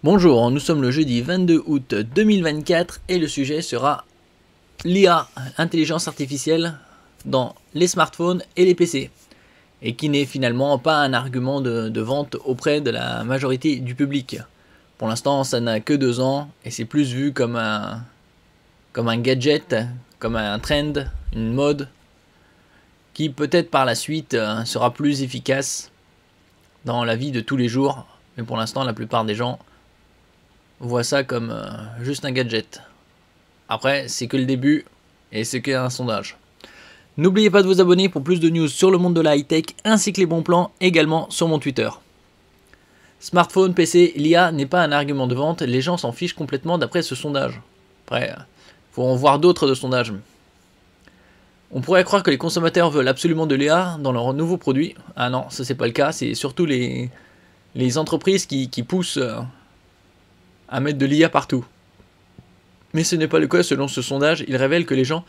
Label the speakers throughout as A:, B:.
A: Bonjour, nous sommes le jeudi 22 août 2024 et le sujet sera l'IA, intelligence artificielle, dans les smartphones et les PC. Et qui n'est finalement pas un argument de vente auprès de la majorité du public. Pour l'instant, ça n'a que 2 ans et c'est plus vu comme un gadget, comme un trend, une mode, qui peut-être par la suite sera plus efficace dans la vie de tous les jours. Mais pour l'instant, la plupart des gens voit ça comme juste un gadget. Après, c'est que le début et c'est qu'un sondage. N'oubliez pas de vous abonner pour plus de news sur le monde de la high-tech ainsi que les bons plans également sur mon Twitter. Smartphone, PC, l'IA n'est pas un argument de vente, les gens s'en fichent complètement d'après ce sondage. Après, faut en voir d'autres de sondages. On pourrait croire que les consommateurs veulent absolument de l'IA dans leurs nouveaux produits. Ah non, ça c'est pas le cas, c'est surtout les entreprises qui poussent à mettre de l'IA partout. Mais ce n'est pas le cas selon ce sondage, il révèle que les gens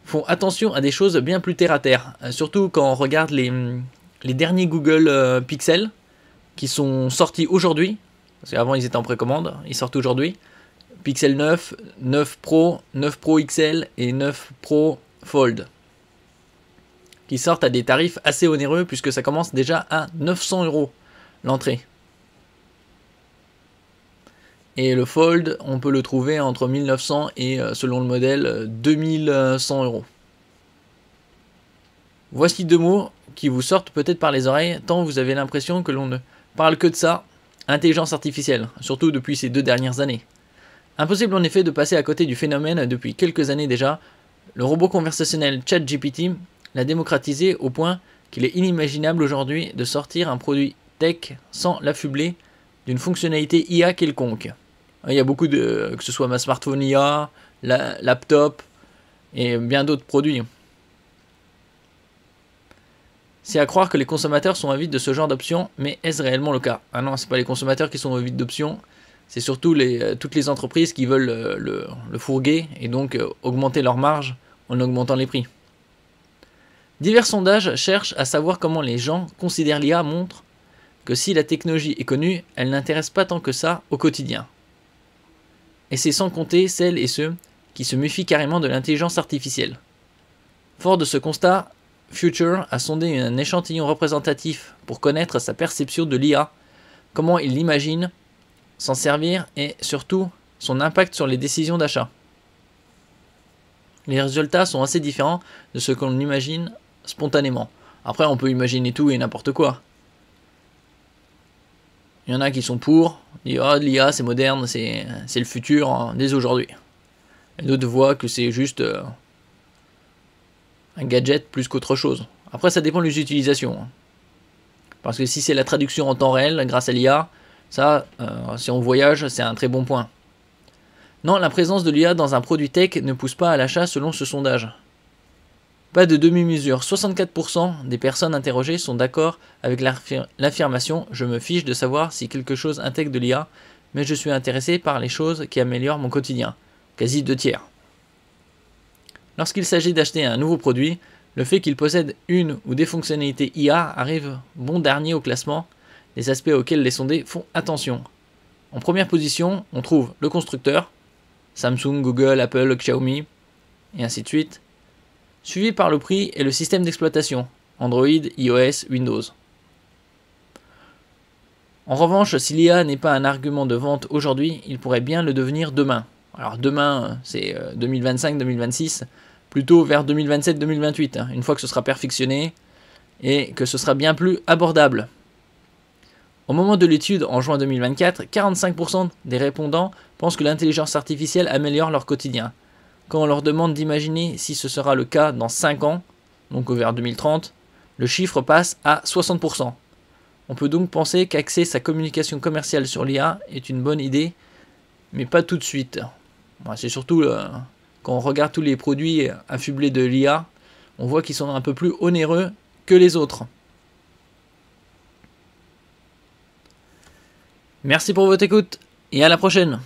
A: font attention à des choses bien plus terre à terre. Surtout quand on regarde les derniers Google Pixel qui sont sortis aujourd'hui, parce qu'avant ils étaient en précommande, ils sortent aujourd'hui. Pixel 9, 9 Pro, 9 Pro XL et 9 Pro Fold. Qui sortent à des tarifs assez onéreux puisque ça commence déjà à 900 € l'entrée. Et le Fold, on peut le trouver entre 1900 et, selon le modèle, 2100 €. Voici 2 mots qui vous sortent peut-être par les oreilles, tant vous avez l'impression que l'on ne parle que de ça, intelligence artificielle, surtout depuis ces 2 dernières années. Impossible en effet de passer à côté du phénomène depuis quelques années déjà. Le robot conversationnel ChatGPT l'a démocratisé au point qu'il est inimaginable aujourd'hui de sortir un produit tech sans l'affubler d'une fonctionnalité IA quelconque. Il y a beaucoup que ce soit ma smartphone IA, la laptop et bien d'autres produits. C'est à croire que les consommateurs sont avides de ce genre d'options, mais est-ce réellement le cas? Ah non, c'est pas les consommateurs qui sont avides d'options, c'est surtout toutes les entreprises qui veulent le fourguer et donc augmenter leur marge en augmentant les prix. Divers sondages cherchent à savoir comment les gens considèrent l'IA montrent que si la technologie est connue, elle n'intéresse pas tant que ça au quotidien. Et c'est sans compter celles et ceux qui se méfient carrément de l'intelligence artificielle. Fort de ce constat, Future a sondé un échantillon représentatif pour connaître sa perception de l'IA, comment il l'imagine, s'en servir et surtout son impact sur les décisions d'achat. Les résultats sont assez différents de ce qu'on imagine spontanément. Après, on peut imaginer tout et n'importe quoi. Il y en a qui sont pour, disent oh, l'IA c'est moderne, c'est le futur dès aujourd'hui. Et d'autres voient que c'est juste un gadget plus qu'autre chose. Après ça dépend des utilisations. Parce que si c'est la traduction en temps réel grâce à l'IA, ça, si on voyage, c'est un très bon point. Non, la présence de l'IA dans un produit tech ne pousse pas à l'achat selon ce sondage. Pas de demi-mesure, 64% des personnes interrogées sont d'accord avec l'affirmation « Je me fiche de savoir si quelque chose intègre de l'IA, mais je suis intéressé par les choses qui améliorent mon quotidien », quasi 2 tiers. Lorsqu'il s'agit d'acheter un nouveau produit, le fait qu'il possède une ou des fonctionnalités IA arrive bon dernier au classement, les aspects auxquels les sondés font attention. En première position, on trouve le constructeur, Samsung, Google, Apple, Xiaomi, et ainsi de suite, suivi par le prix et le système d'exploitation, Android, iOS, Windows. En revanche, si l'IA n'est pas un argument de vente aujourd'hui, il pourrait bien le devenir demain. Alors demain, c'est 2025-2026, plutôt vers 2027-2028, une fois que ce sera perfectionné et que ce sera bien plus abordable. Au moment de l'étude en juin 2024, 45% des répondants pensent que l'intelligence artificielle améliore leur quotidien. Quand on leur demande d'imaginer si ce sera le cas dans 5 ans, donc vers 2030, le chiffre passe à 60%. On peut donc penser qu'axer sa communication commerciale sur l'IA est une bonne idée, mais pas tout de suite. C'est surtout quand on regarde tous les produits affublés de l'IA, on voit qu'ils sont un peu plus onéreux que les autres. Merci pour votre écoute et à la prochaine.